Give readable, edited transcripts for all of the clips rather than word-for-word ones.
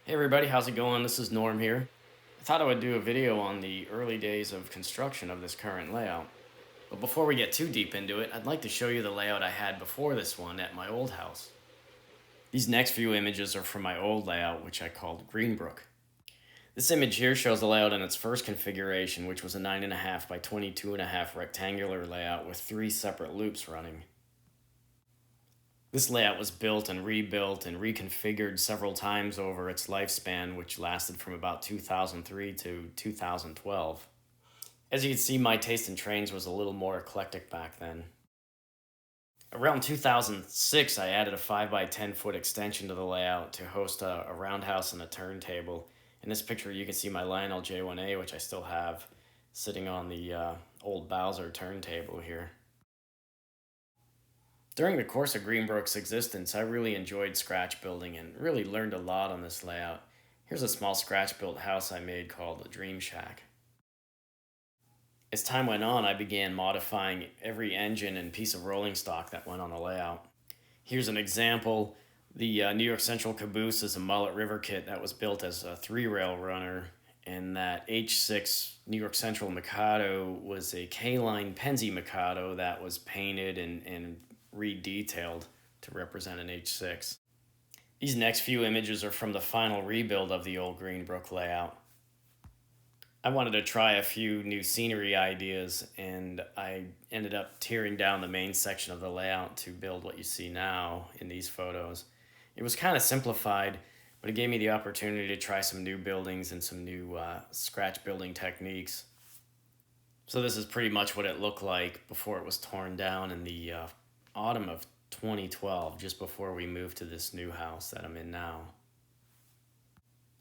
Hey everybody, how's it going? This is Norm here. I thought I would do a video on the early days of construction of this current layout. But before we get too deep into it, I'd like to show you the layout I had before this one at my old house. These next few images are from my old layout, which I called Greenbrook. This image here shows the layout in its first configuration, which was a 9.5 by 22.5 rectangular layout with 3 separate loops running. This layout was built and reconfigured several times over its lifespan, which lasted from about 2003 to 2012. As you can see, my taste in trains was a little more eclectic back then. Around 2006, I added a 5 by 10 foot extension to the layout to host a roundhouse and a turntable. In this picture, you can see my Lionel J1A, which I still have, sitting on the old Bowser turntable here. During the course of Greenbrook's existence, I really enjoyed scratch building and really learned a lot on this layout. Here's a small scratch built house I made called the Dream Shack. As time went on, I began modifying every engine and piece of rolling stock that went on the layout. Here's an example. The New York Central caboose is a Mullet River kit that was built as a 3-rail runner, and that H6 New York Central Mikado was a K-line Penzi Mikado that was painted and redetailed to represent an H6. These next few images are from the final rebuild of the old Greenbrook layout. I wanted to try a few new scenery ideas, and I ended up tearing down the main section of the layout to build what you see now in these photos. It was kind of simplified, but it gave me the opportunity to try some new buildings and some new scratch building techniques. So this is pretty much what it looked like before it was torn down in the autumn of 2012, just before we moved to this new house that I'm in now.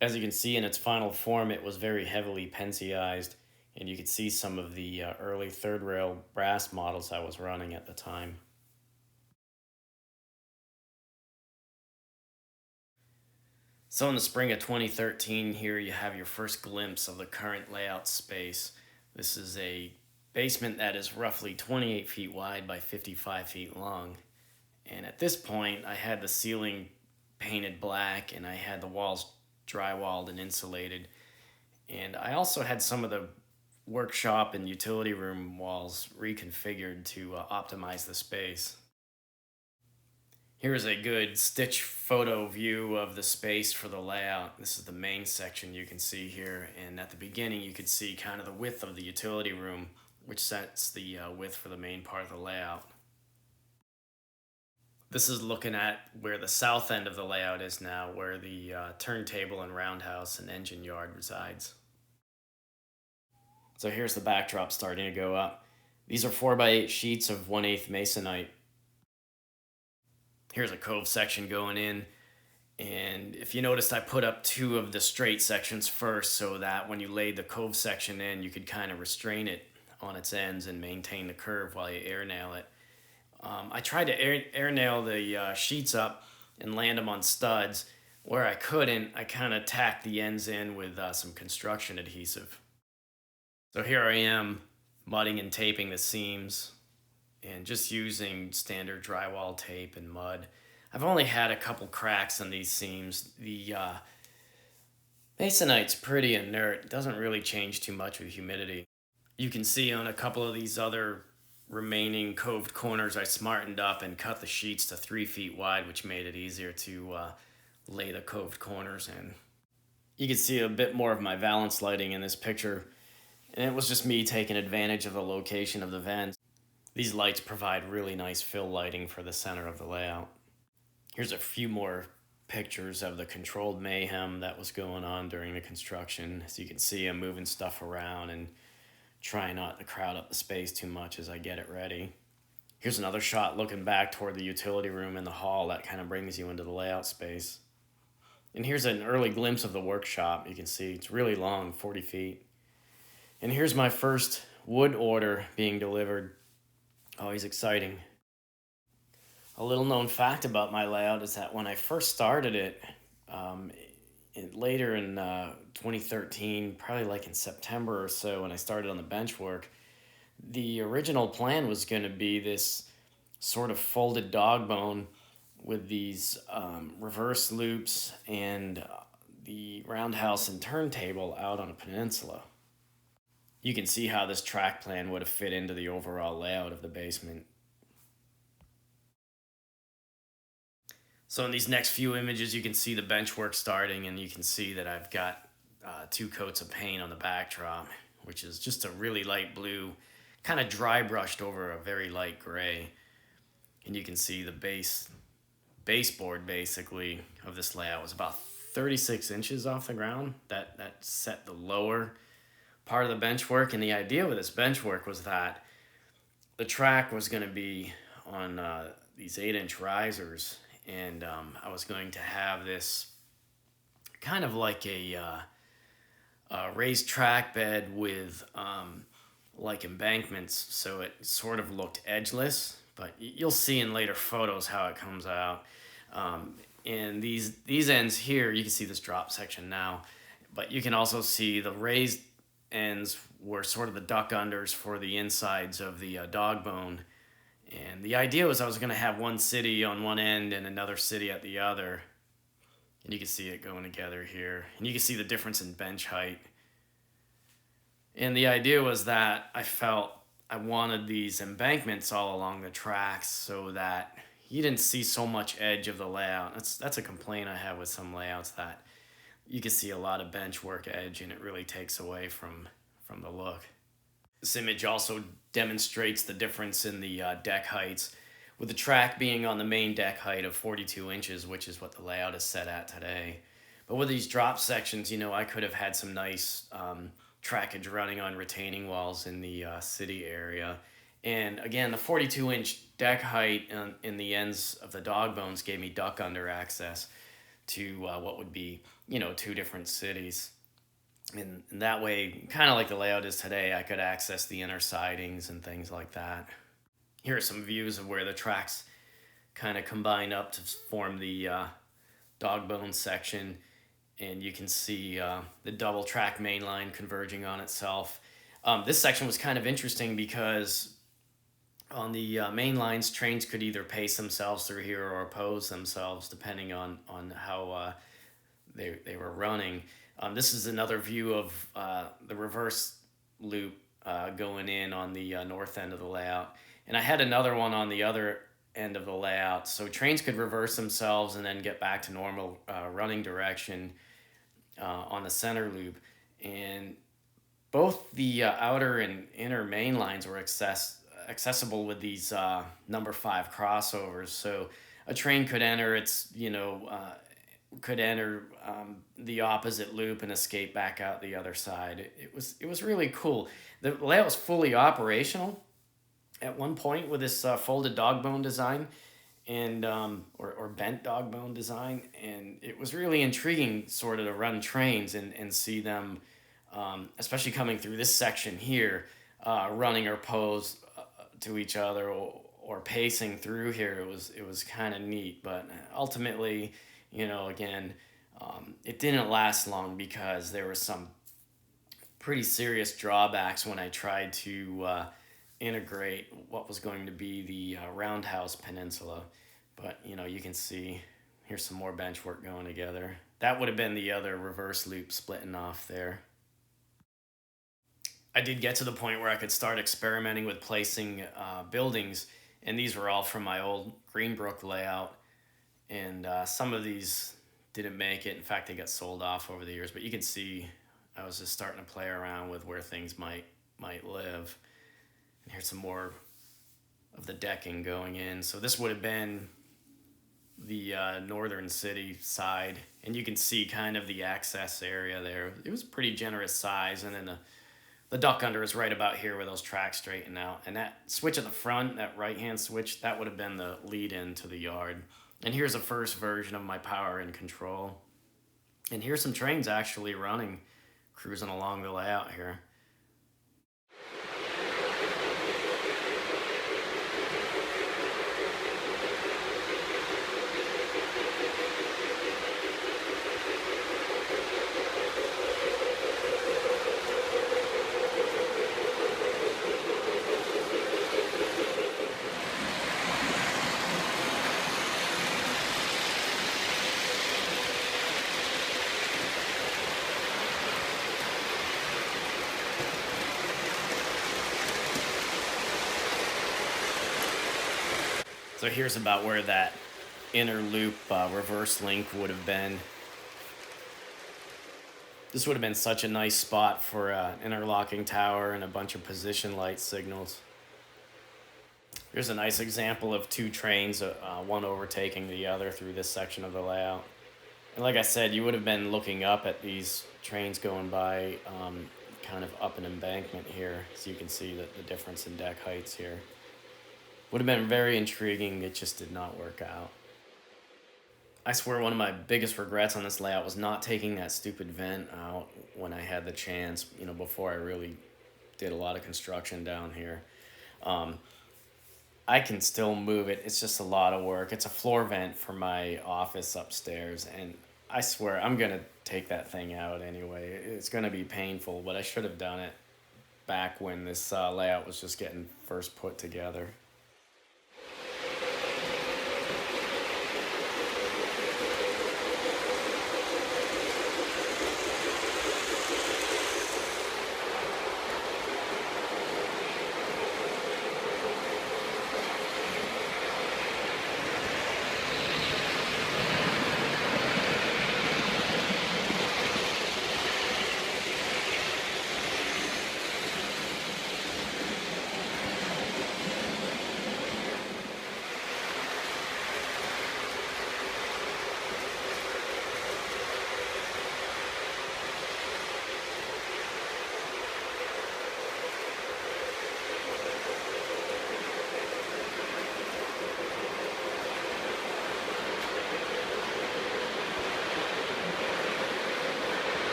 As you can see, in its final form, it was very heavily Penziized, and you could see some of the early third rail brass models I was running at the time. So in the spring of 2013, here you have your first glimpse of the current layout space. This is a basement that is roughly 28 feet wide by 55 feet long. And at this point, I had the ceiling painted black and I had the walls drywalled and insulated. And I also had some of the workshop and utility room walls reconfigured to optimize the space. Here's a good stitch photo view of the space for the layout. This is the main section you can see here. And at the beginning, you could see kind of the width of the utility room, which sets the width for the main part of the layout. This is looking at where the south end of the layout is now, where the turntable and roundhouse and engine yard resides. So here's the backdrop starting to go up. These are 4x8 sheets of 1/8 masonite. Here's a cove section going in. And if you noticed, I put up 2 of the straight sections first so that when you laid the cove section in, you could kind of restrain it on its ends and maintain the curve while you air nail it. I tried to air nail the sheets up and land them on studs. Where I couldn't, I kind of tacked the ends in with some construction adhesive. So here I am mudding and taping the seams and just using standard drywall tape and mud. I've only had a couple cracks on these seams. The masonite's pretty inert. It doesn't really change too much with humidity. You can see on a couple of these other remaining coved corners, I smartened up and cut the sheets to 3 feet wide, which made it easier to lay the coved corners in. You can see a bit more of my valance lighting in this picture, and it was just me taking advantage of the location of the vents. These lights provide really nice fill lighting for the center of the layout. Here's a few more pictures of the controlled mayhem that was going on during the construction. As you can see, I'm moving stuff around and trying not to crowd up the space too much as I get it ready. Here's another shot looking back toward the utility room in the hall that kind of brings you into the layout space. And here's an early glimpse of the workshop. You can see it's really long, 40 feet. And here's my first wood order being delivered. Always exciting. A little known fact about my layout is that when I first started it, later in 2013, probably like in September or so when I started on the bench work, the original plan was going to be this sort of folded dog bone with these reverse loops and the roundhouse and turntable out on a peninsula. You can see how this track plan would have fit into the overall layout of the basement. So in these next few images, you can see the bench work starting, and you can see that I've got 2 coats of paint on the backdrop, which is just a really light blue, kind of dry brushed over a very light gray. And you can see the baseboard basically of this layout was about 36 inches off the ground. That set the lower part of the bench work. And the idea with this bench work was that the track was going to be on these 8-inch risers, and I was going to have this kind of like a raised track bed with like embankments, so it sort of looked edgeless. But you'll see in later photos how it comes out. And these ends here, you can see this drop section now, but you can also see the raised ends were sort of the duck unders for the insides of the Dogbone. And the idea was I was going to have one city on one end and another city at the other. And you can see it going together here. And you can see the difference in bench height. And the idea was that I felt I wanted these embankments all along the tracks so that you didn't see so much edge of the layout. That's a complaint I have with some layouts, that you can see a lot of bench work edge and it really takes away from the look. This image also demonstrates the difference in the deck heights, with the track being on the main deck height of 42 inches, which is what the layout is set at today. But with these drop sections, I could have had some nice trackage running on retaining walls in the city area. And again, the 42-inch deck height in the ends of the dog bones gave me duck under access to what would be, 2 different cities. And that way, kind of like the layout is today, I could access the inner sidings and things like that. Here are some views of where the tracks kind of combine up to form the dog bone section. And you can see the double track main line converging on itself. This section was kind of interesting because on the main lines, trains could either pace themselves through here or oppose themselves depending on how they were running. This is another view of the reverse loop going in on the north end of the layout. And I had another one on the other end of the layout, so trains could reverse themselves and then get back to normal running direction on the center loop. And both the outer and inner main lines were accessible with these number 5 crossovers. So a train could enter the opposite loop and escape back out the other side. It was really cool. The layout was fully operational at one point with this folded dog bone design and or bent dog bone design, and it was really intriguing sort of to run trains and see them, especially coming through this section here, running or pose to each other or pacing through here. It was kind of neat, but ultimately, again, it didn't last long because there were some pretty serious drawbacks when I tried to integrate what was going to be the roundhouse peninsula. But you can see here's some more bench work going together. That would have been the other reverse loop splitting off there. I did get to the point where I could start experimenting with placing buildings, and these were all from my old Greenbrook layout. And some of these didn't make it. In fact, they got sold off over the years. But you can see I was just starting to play around with where things might live. And here's some more of the decking going in. So this would have been the northern city side. And you can see kind of the access area there. It was pretty generous size. And then the duck under is right about here where those tracks straighten out. And that switch at the front, that right-hand switch, that would have been the lead-in to the yard. And here's a first version of my power and control. And here's some trains actually running, cruising along the layout here. So here's about where that inner loop reverse link would have been. This would have been such a nice spot for an interlocking tower and a bunch of position light signals. Here's a nice example of two trains, one overtaking the other through this section of the layout. And like I said, you would have been looking up at these trains going by kind of up an embankment here, so you can see the difference in deck heights here. Would have been very intriguing, it just did not work out. I swear one of my biggest regrets on this layout was not taking that stupid vent out when I had the chance, before I really did a lot of construction down here. I can still move it. It's just a lot of work. It's a floor vent for my office upstairs, and I swear I'm going to take that thing out anyway. It's going to be painful, but I should have done it back when this layout was just getting first put together.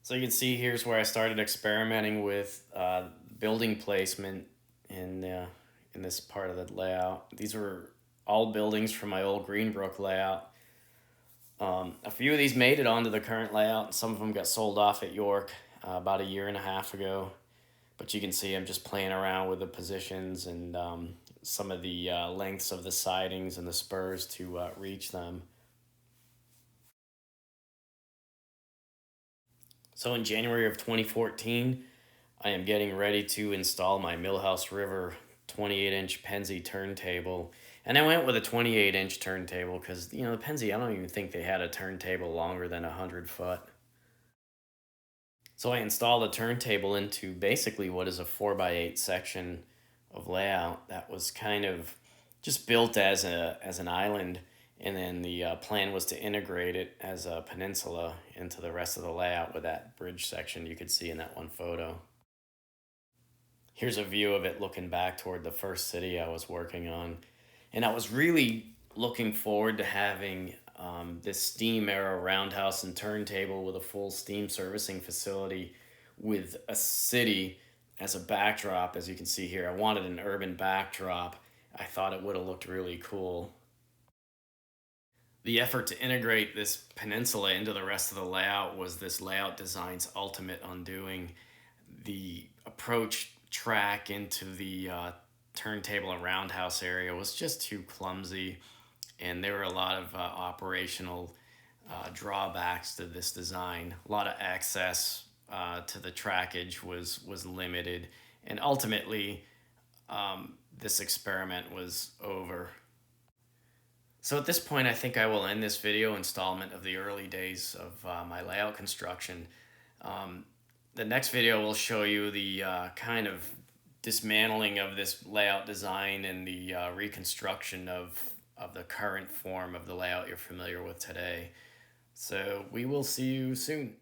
So you can see here's where I started experimenting with building placement in this part of the layout. These were all buildings from my old Greenbrook layout. A few of these made it onto the current layout. Some of them got sold off at York about a year and a half ago. But you can see I'm just playing around with the positions and some of the lengths of the sidings and the spurs to reach them. So in January of 2014, I am getting ready to install my Millhouse River 28-inch Penzi turntable. And I went with a 28-inch turntable because, the Penzi, I don't even think they had a turntable longer than 100 foot. So I installed a turntable into basically what is a 4x8 section of layout that was kind of just built as an island, and then the plan was to integrate it as a peninsula into the rest of the layout with that bridge section you could see in that one photo. Here's a view of it looking back toward the first city I was working on. And I was really looking forward to having this steam era roundhouse and turntable with a full steam servicing facility with a city as a backdrop. As you can see here, I wanted an urban backdrop. I thought it would have looked really cool. The effort to integrate this peninsula into the rest of the layout was this layout design's ultimate undoing. The approach track into the turntable and roundhouse area was just too clumsy, and there were a lot of operational drawbacks to this design. A lot of access to the trackage was limited, and ultimately this experiment was over. So at this point, I think I will end this video installment of the early days of my layout construction. The next video will show you the kind of dismantling of this layout design and the reconstruction of the current form of the layout you're familiar with today. So we will see you soon.